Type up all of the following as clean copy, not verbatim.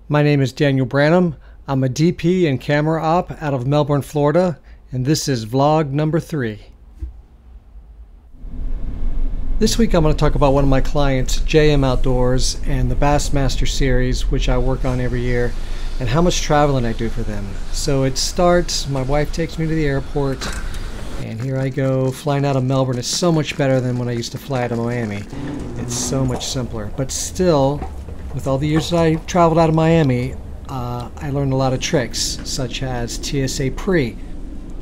My name is Daniel Branham. I'm a DP and camera op out of Melbourne, Florida, and this is vlog number 3. This week I'm going to talk about one of my clients, JM Outdoors, and the Bassmaster series, which I work on every year, and how much traveling I do for them. So it starts, my wife takes me to the airport, and here I go flying out of Melbourne. It's so much better than when I used to fly out of Miami. It's so much simpler, but still, with all the years that I traveled out of Miami, I learned a lot of tricks, such as TSA Pre.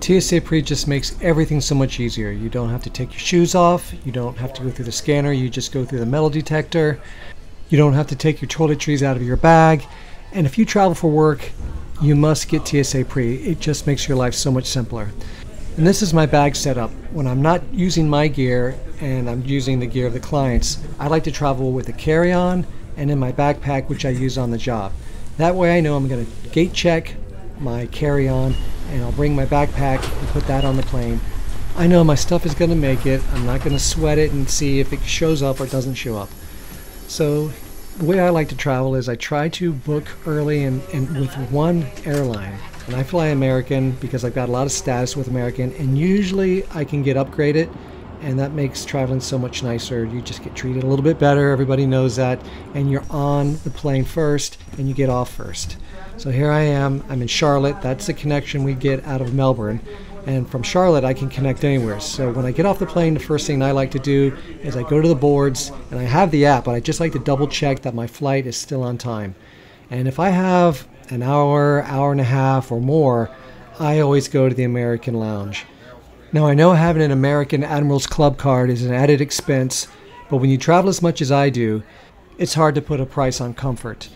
TSA Pre just makes everything so much easier. You don't have to take your shoes off, you don't have to go through the scanner, you just go through the metal detector. You don't have to take your toiletries out of your bag. And if you travel for work, you must get TSA Pre. It just makes your life so much simpler. And this is my bag setup. When I'm not using my gear and I'm using the gear of the clients, I like to travel with a carry-on and in my backpack, which I use on the job. That way I know I'm going to gate check my carry-on and I'll bring my backpack and put that on the plane. I know my stuff is going to make it. I'm not going to sweat it and see if it shows up or doesn't show up. So the way I like to travel is I try to book early and with one airline. And I fly American because I've got a lot of status with American, and usually I can get upgraded, and that makes traveling so much nicer. You just get treated a little bit better, everybody knows that, and you're on the plane first and you get off first. So here I am, I'm in Charlotte. That's the connection we get out of Melbourne, and from Charlotte I can connect anywhere. So when I get off the plane, the first thing I like to do is I go to the boards, and I have the app, but I just like to double check that my flight is still on time. And if I have an hour, hour and a half or more, I always go to the American Lounge. Now I know having an American Admirals Club card is an added expense, but when you travel as much as I do, it's hard to put a price on comfort.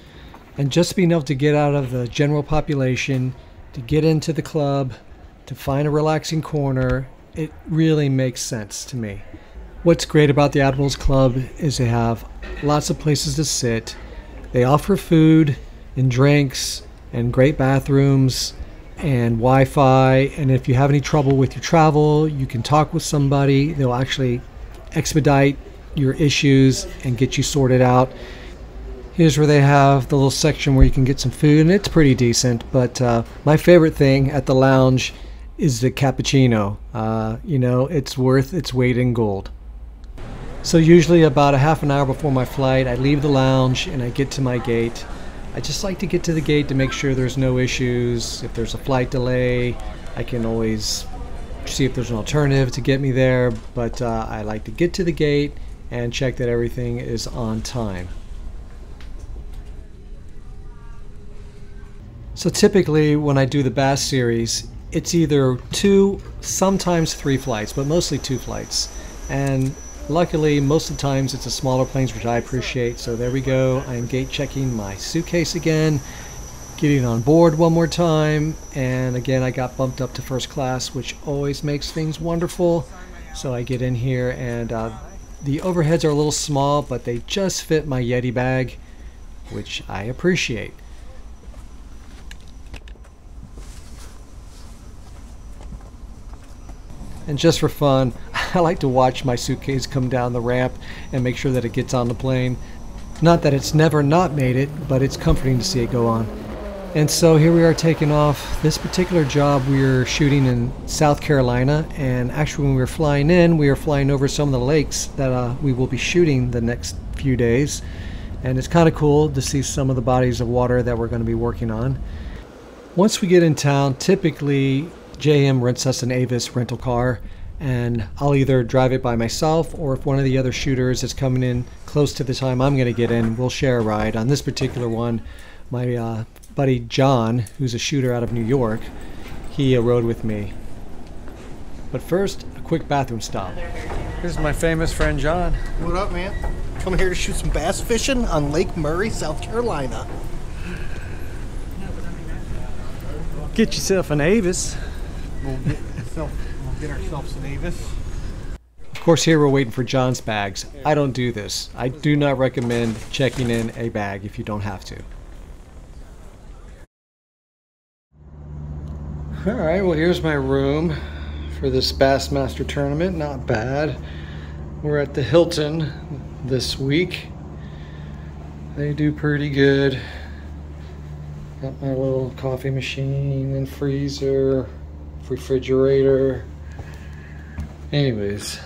And just being able to get out of the general population, to get into the club, to find a relaxing corner, it really makes sense to me. What's great about the Admirals Club is they have lots of places to sit. They offer food and drinks and great bathrooms and Wi-Fi, and if you have any trouble with your travel, you can talk with somebody. They'll actually expedite your issues and get you sorted out. Here's where they have the little section where you can get some food, and it's pretty decent, but my favorite thing at the lounge is the cappuccino. You know, it's worth its weight in gold. So usually about a half an hour before my flight, I leave the lounge and I get to my gate. I just like to get to the gate to make sure there's no issues. If there's a flight delay, I can always see if there's an alternative to get me there, but I like to get to the gate and check that everything is on time. So typically when I do the Bass series, it's either 2, sometimes 3 flights, but mostly 2 flights. And luckily, most of the times it's the smaller planes, which I appreciate. So there we go. I am gate checking my suitcase again, getting on board one more time. And again, I got bumped up to first class, which always makes things wonderful. So I get in here, and the overheads are a little small, but they just fit my Yeti bag, which I appreciate. And just for fun, I like to watch my suitcase come down the ramp and make sure that it gets on the plane. Not that it's never not made it, but it's comforting to see it go on. And so here we are taking off. This particular job we are shooting in South Carolina, and actually when we were flying in, we are flying over some of the lakes that we will be shooting the next few days. And it's kind of cool to see some of the bodies of water that we're going to be working on. Once we get in town, typically JM rents us an Avis rental car, and I'll either drive it by myself, or if one of the other shooters is coming in close to the time I'm going to get in, we'll share a ride. On this particular one, my buddy John, who's a shooter out of New York, he rode with me. But first, a quick bathroom stop. Here's my famous friend John. What up, man? Coming here to shoot some bass fishing on Lake Murray, South Carolina. Get yourself an Avis. We'll get ourselves an Avis. Of course, here we're waiting for John's bags. I don't do this. I do not recommend checking in a bag if you don't have to. Alright, well here's my room for this Bassmaster tournament. Not bad. We're at the Hilton this week. They do pretty good. Got my little coffee machine and freezer, refrigerator. Anyways,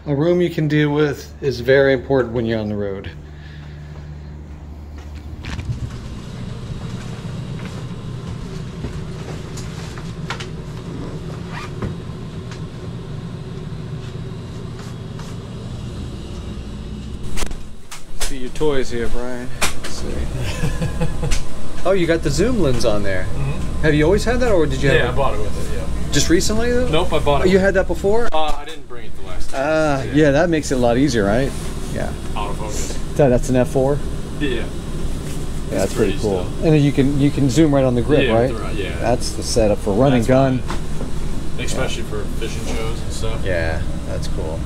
a room you can deal with is very important when you're on the road. See your toys here, Brian. Let's see. Oh, you got the zoom lens on there. Mm-hmm. Have you always had that, or did you have it? Yeah, I bought it with it, yeah. Just recently, though? Nope, I bought it. Oh, you had that before? I didn't bring it the last time. Yeah, that makes it a lot easier, right? Yeah. Autofocus. That's an F4? Yeah. Yeah, that's pretty cool. Still. And then you can zoom right on the grip, yeah, right? Yeah. That's the setup for running gun. Especially for fishing shows and stuff. Yeah, that's cool.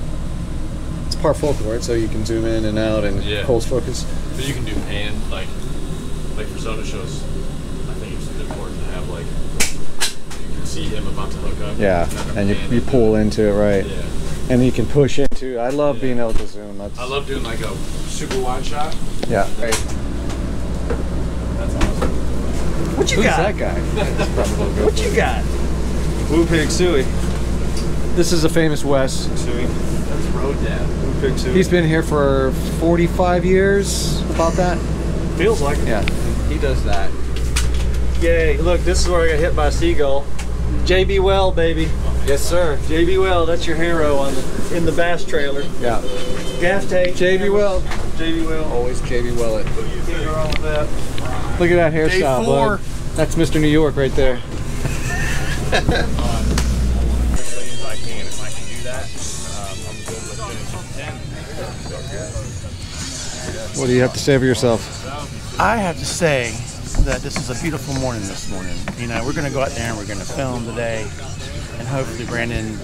It's parfocal, right? So you can zoom in and out and close focus. But you can do pan, like for soda shows. I think it's important to have you can see him about to hook up. Yeah, and you pull into it, right? Yeah. And you can push into. I love being able to zoom. I love doing like a super wide shot. Yeah. Right. That's awesome. What you Who's got? that guy? What you got? Blue Pig Suey. This is a famous Wes. Suey. That's Road Dad. Blue Pig Suey. He's been here for 45 years. About that. Feels like it. Yeah. He does that. Yay! Look, this is where I got hit by a seagull. JB Well, baby. Yes, sir. JB Well, that's your hero in the bass trailer. Yeah. Gaff tape. JB Well. JB Well. Always JB Well it. Can't go wrong with that. Look at that hairstyle, J4. bud. That's Mr. New York right there. If I can do that, I'm good with finishing 10. What do you have to say for yourself? I have to say that this is a beautiful morning this morning. You know, we're going to go out there and we're going to film today, and hopefully Brandon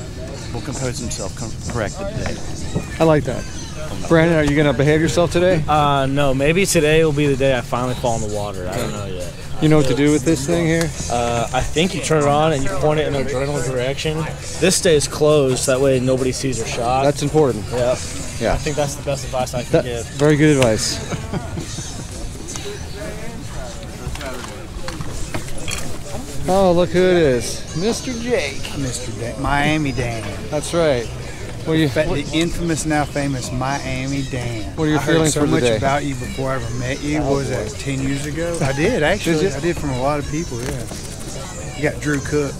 will compose himself correctly today. I like that. Brandon, are you going to behave yourself today? No, maybe today will be the day I finally fall in the water. I don't know yet. You know what to do with this thing here? I think you turn it on and you point it in a general direction. This stays closed, that way nobody sees your shot. That's important. Yeah. Yeah. I think that's the best advice I can give. Very good advice. Oh, look who it is. Mr. Jake. Mr. Miami Dan. That's right. The infamous, now famous Miami Dan. What are your I heard feelings so for much today? about you before I ever met you. What was that, 10 years ago? I did, actually. Did you? I did from a lot of people, yeah. You got Drew Cook.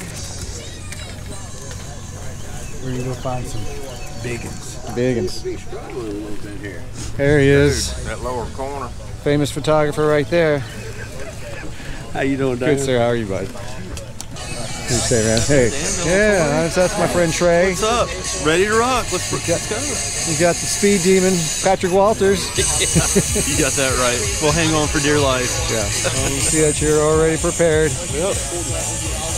Where you go find some biggins. Biggins. There he is. That lower corner. Famous photographer right there. How you doing, Dan? Good, sir. How are you, bud? Good to say, man. Hey. Yeah, that's my friend Trey. What's up? Ready to rock. Let's go. You got the speed demon, Patrick Walters. You got that right. We'll hang on for dear life. Yeah. Well, we see that you're already prepared. Yep.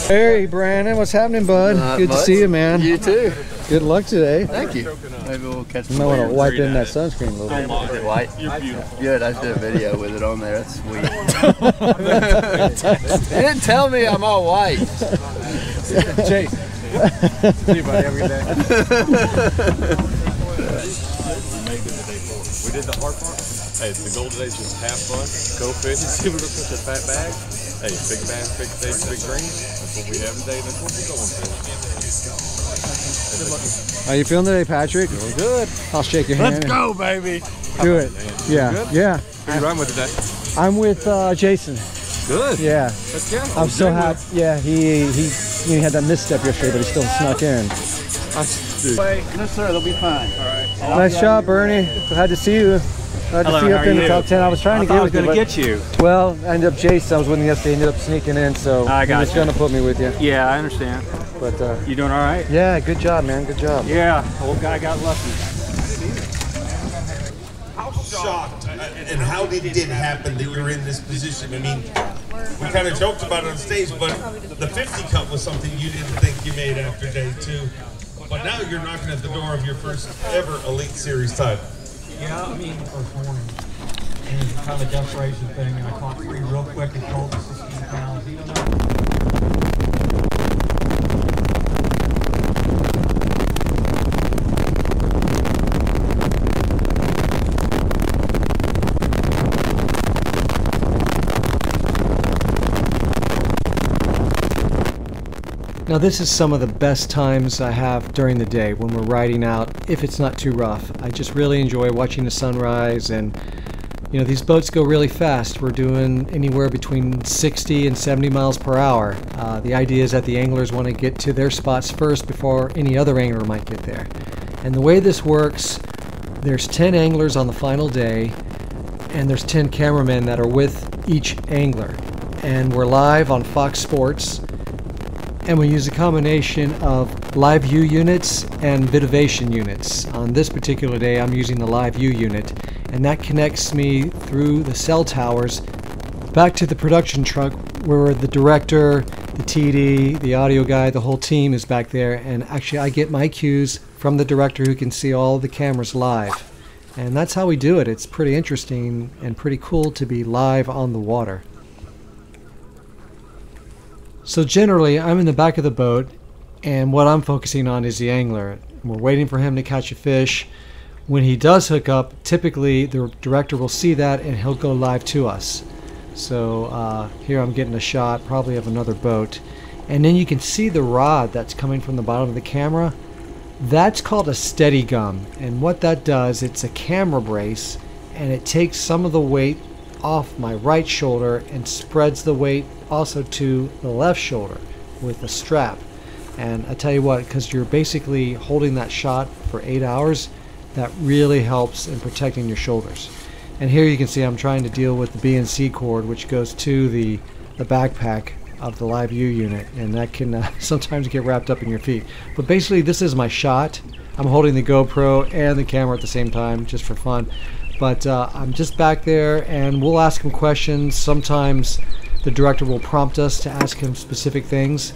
Hey, Brandon, what's happening, bud? Good to see you, man. You too. Good luck today. Thank you. Maybe we'll catch You might want to wipe in that sunscreen a little bit. Is it white? You're beautiful. Good, I just did a video with it on there. That's sweet. You didn't tell me I'm all white. Chase. See you, buddy. Have a good day. We did the hard part. Hey, the goal today is just have fun, go fish, see if we can catch a fat bag. Hey, big bass, big fish, big green. That's what we have today. That's what we're going for. How you feeling today, Patrick? Feeling good. I'll shake your hand. Let's go, baby. Do it. Yeah. Yeah. Who you riding with today? I'm with Jason. Good. Yeah. Let's go. I'm so happy. Yeah, he had that misstep yesterday, but he still snuck in. No, sir, they'll be fine. All right. Nice job, Bernie. Glad to see you. Glad to see you up in the top 10. I was trying to get with you. going to get you. Well, I ended up Jason. I was with him yesterday. Ended up sneaking in, so I he got was you. going to put me with you. Yeah, I understand. But You doing all right? yeah, good job, man. Good job. Yeah, old guy got lucky. How shocked and how did it happen that you're in this position? I mean, we kind of joked about it on stage, but the 50 cut was something you didn't think you made after day 2. But now you're knocking at the door of your first ever Elite Series title. Yeah, I mean, first morning, and it's kind of a desperation thing, and I caught 3 real quick and pulled the 16 pounds, even though Now this is some of the best times I have during the day when we're riding out, if it's not too rough. I just really enjoy watching the sunrise, and you know, these boats go really fast. We're doing anywhere between 60 and 70 miles per hour. The idea is that the anglers want to get to their spots first before any other angler might get there. And the way this works, there's 10 anglers on the final day, and there's 10 cameramen that are with each angler. And we're live on Fox Sports, and we use a combination of live view units and vidivation units. On this particular day, I'm using the live view unit, and that connects me through the cell towers back to the production truck where the director, the TD, the audio guy, the whole team is back there, and actually I get my cues from the director who can see all the cameras live. And that's how we do it. It's pretty interesting and pretty cool to be live on the water. So generally, I'm in the back of the boat, and what I'm focusing on is the angler. We're waiting for him to catch a fish. When he does hook up, typically the director will see that and he'll go live to us. So here I'm getting a shot, probably of another boat. And then you can see the rod that's coming from the bottom of the camera. That's called a steady gum. And what that does, it's a camera brace, and it takes some of the weight off my right shoulder and spreads the weight also to the left shoulder with a strap. And I tell you what, because you're basically holding that shot for 8 hours, that really helps in protecting your shoulders. And here you can see I'm trying to deal with the BNC cord, which goes to the backpack of the live view unit, and that can sometimes get wrapped up in your feet. But basically this is my shot. I'm holding the GoPro and the camera at the same time just for fun. But I'm just back there, and we'll ask him questions. Sometimes the director will prompt us to ask him specific things.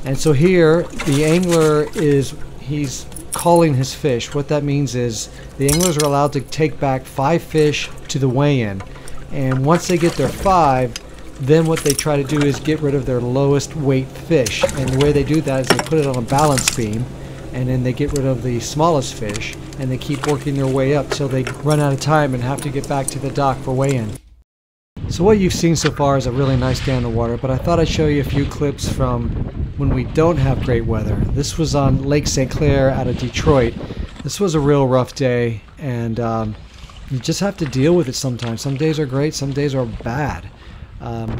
And so here the angler he's calling his fish. What that means is the anglers are allowed to take back 5 fish to the weigh-in, and once they get their 5, then what they try to do is get rid of their lowest weight fish. And the way they do that is they put it on a balance beam, and then they get rid of the smallest fish, and they keep working their way up till they run out of time and have to get back to the dock for weigh-in. So what you've seen so far is a really nice day on the water, but I thought I'd show you a few clips from when we don't have great weather. This was on Lake St. Clair out of Detroit. This was a real rough day, and you just have to deal with it sometimes. Some days are great, some days are bad.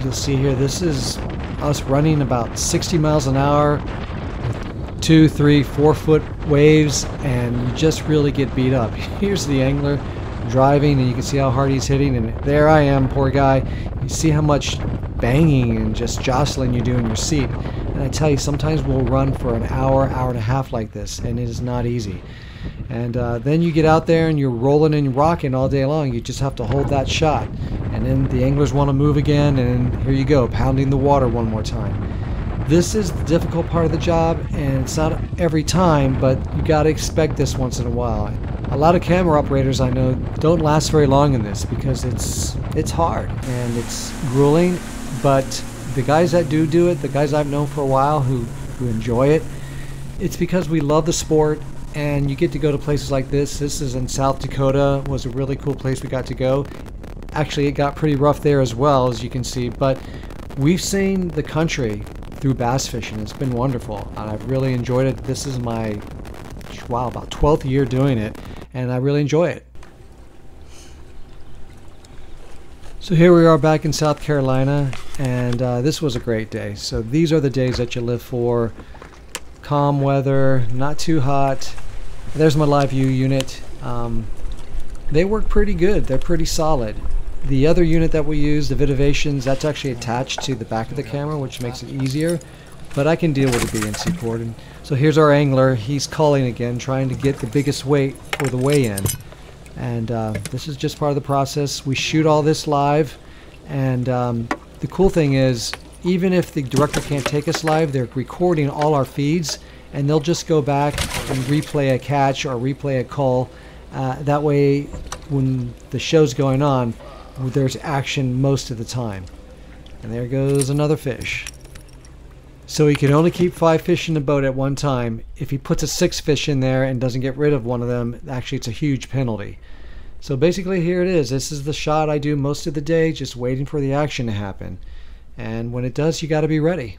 You'll see here, this is us running about 60 miles an hour, 2, 3, 4 foot waves, and you just really get beat up. Here's the angler driving, and you can see how hard he's hitting, and there I am, poor guy. You see how much banging and just jostling you do in your seat. And I tell you, sometimes we'll run for an hour, hour and a half like this, and it is not easy. And then you get out there and you're rolling and rocking all day long. You just have to hold that shot, and then the anglers want to move again, and here you go, pounding the water one more time. This is the difficult part of the job, and it's not every time, but you got to expect this once in a while. A lot of camera operators I know don't last very long in this because it's hard and it's grueling, but the guys that do it, the guys I've known for a while who enjoy it, it's because we love the sport, and you get to go to places like this. This is in South Dakota, was a really cool place we got to go. Actually, it got pretty rough there as well, as you can see, but we've seen the country through bass fishing. It's been wonderful, and I've really enjoyed it. This is my, wow, about 12th year doing it, and I really enjoy it. So here we are back in South Carolina, and this was a great day. So these are the days that you live for. Calm weather, not too hot. There's my live view unit. They work pretty good. They're pretty solid. The other unit that we use, the Vidivations, that's actually attached to the back of the camera, which makes it easier, but I can deal with the BNC cord. And so here's our angler. He's calling again, trying to get the biggest weight for the weigh-in. And this is just part of the process. We shoot all this live, and the cool thing is, even if the director can't take us live, they're recording all our feeds, and they'll just go back and replay a catch or replay a call. That way, when the show's going on, there's action most of the time. And there goes another fish. So he can only keep 5 fish in the boat at one time. If he puts a 6th fish in there and doesn't get rid of one of them, actually it's a huge penalty. So basically here it is. This is the shot I do most of the day, just waiting for the action to happen. And when it does, you got to be ready.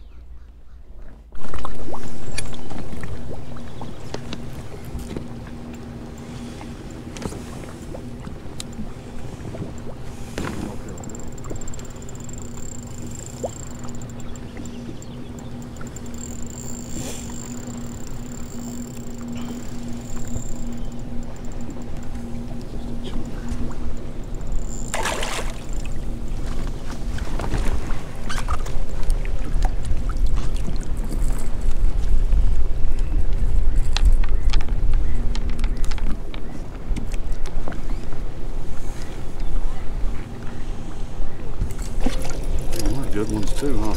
good ones too, huh?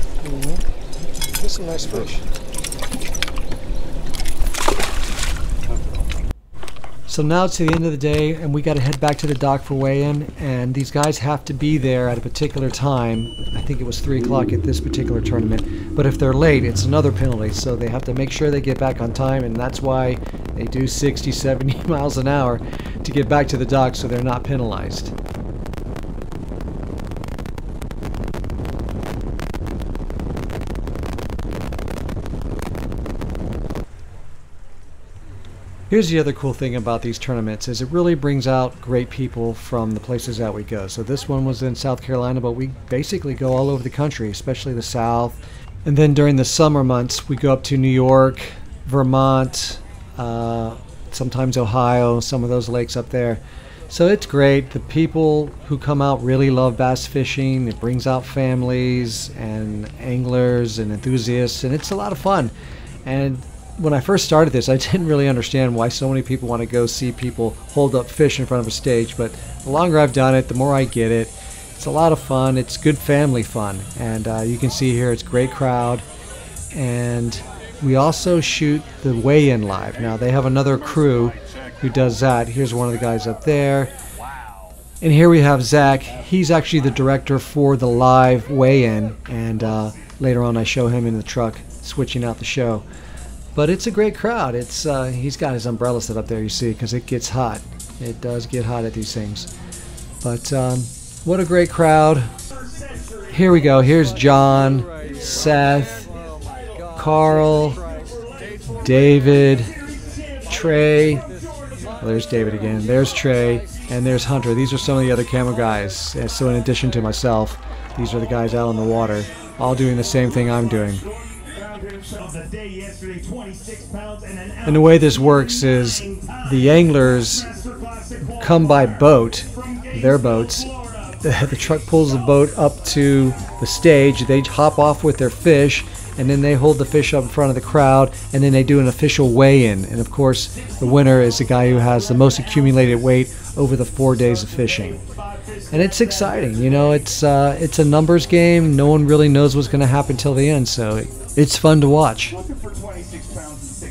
There's some nice fish. So now it's the end of the day, and we got to head back to the dock for weigh-in. And these guys have to be there at a particular time. I think it was 3 o'clock at this particular tournament. But if they're late, it's another penalty. So they have to make sure they get back on time, and that's why they do 60, 70 miles an hour to get back to the dock, so they're not penalized. Here's the other cool thing about these tournaments is it really brings out great people from the places that we go. So this one was in South Carolina, but we basically go all over the country, especially the South. And then during the summer months, we go up to New York, Vermont, sometimes Ohio, some of those lakes up there. So it's great. The people who come out really love bass fishing. It brings out families and anglers and enthusiasts, and it's a lot of fun. And when I first started this, I didn't really understand why so many people want to go see people hold up fish in front of a stage, but the longer I've done it, the more I get it. It's a lot of fun. It's good family fun, and you can see here it's a great crowd. And we also shoot the weigh-in live. Now they have another crew who does that. Here's one of the guys up there. And here we have Zach. He's actually the director for the live weigh-in, and later on I show him in the truck switching out the show. But it's a great crowd. It's he's got his umbrella set up there, you see, because it gets hot. It does get hot at these things. But what a great crowd. Here we go. Here's John, Seth, Carl, David, Trey. Well, there's David again. There's Trey, and there's Hunter. These are some of the other camera guys. And so in addition to myself, these are the guys out on the water, all doing the same thing I'm doing. And the way this works is the anglers come by boat, their boats. The truck pulls the boat up to the stage. They hop off with their fish, and then they hold the fish up in front of the crowd, and then they do an official weigh-in. And of course, the winner is the guy who has the most accumulated weight over the 4 days of fishing. And it's exciting, you know. It's a numbers game. No one really knows what's going to happen till the end, so it's fun to watch.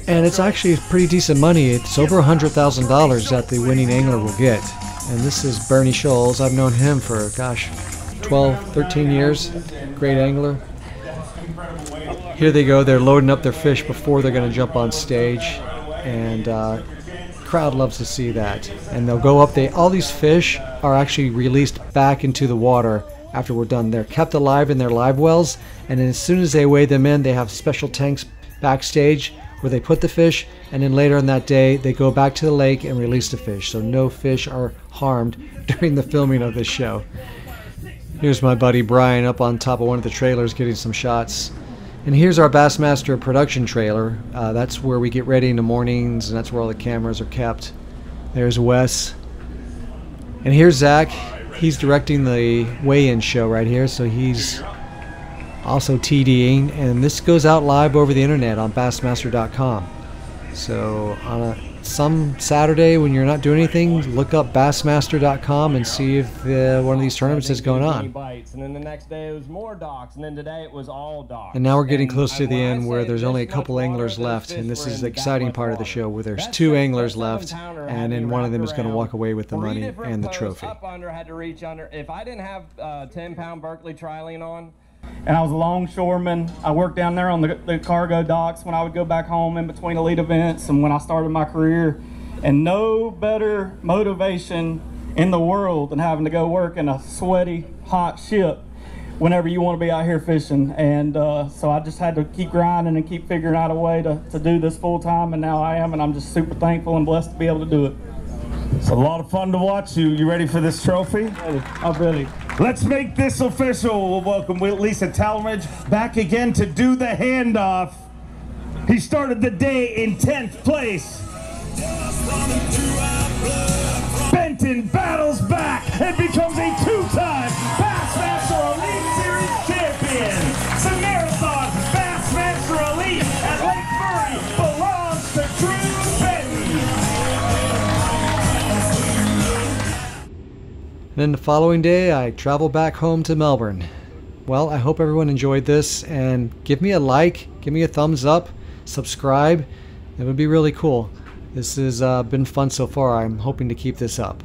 And it's actually pretty decent money. It's over $100,000 that the winning angler will get. And this is Bernie Scholes. I've known him for, gosh, 12, 13 years. Great angler. Here they go. They're loading up their fish before they're going to jump on stage. And crowd loves to see that. And they'll go up. All these fish are actually released back into the water after we're done. They're kept alive in their live wells, and then as soon as they weigh them in, they have special tanks backstage where they put the fish, and then later in that day they go back to the lake and release the fish, so no fish are harmed during the filming of this show. Here's my buddy Brian up on top of one of the trailers getting some shots. And here's our Bassmaster production trailer. That's where we get ready in the mornings, and that's where all the cameras are kept. There's Wes. And here's Zach. He's directing the weigh-in show right here, so he's also TDing. And this goes out live over the internet on Bassmaster.com. So on some Saturday when you're not doing anything, look up Bassmaster.com and see if one of these tournaments is going on. And then the next day it was more docks, and then today it was all docks. And now we're getting close to the end where there's only a couple anglers left, and this is the exciting part of the show where there's 2 anglers left, and then one of them is going to walk away with the money and the trophy. Up under, had to reach under. If I didn't have 10-pound Berkeley trilene on, and I was a longshoreman. I worked down there on the cargo docks when I would go back home in between elite events and when I started my career. And no better motivation in the world than having to go work in a sweaty, hot ship whenever you want to be out here fishing. And so I just had to keep grinding and keep figuring out a way to do this full time, and now I am, and I'm just super thankful and blessed to be able to do it. It's a lot of fun to watch you. You ready for this trophy? I'm ready. Let's make this official. We'll welcome Lisa Talmadge back again to do the handoff. He started the day in 10th place. Benton battles back and becomes a 2-time Bassmaster Elite Series champion. The Marathon Bassmaster Elite at Lake Murray belongs to Drew Benton. Then the following day, I travel back home to Melbourne. well, I hope everyone enjoyed this, and give me a like, give me a thumbs up, subscribe. It would be really cool. This has been fun so far. I'm hoping to keep this up.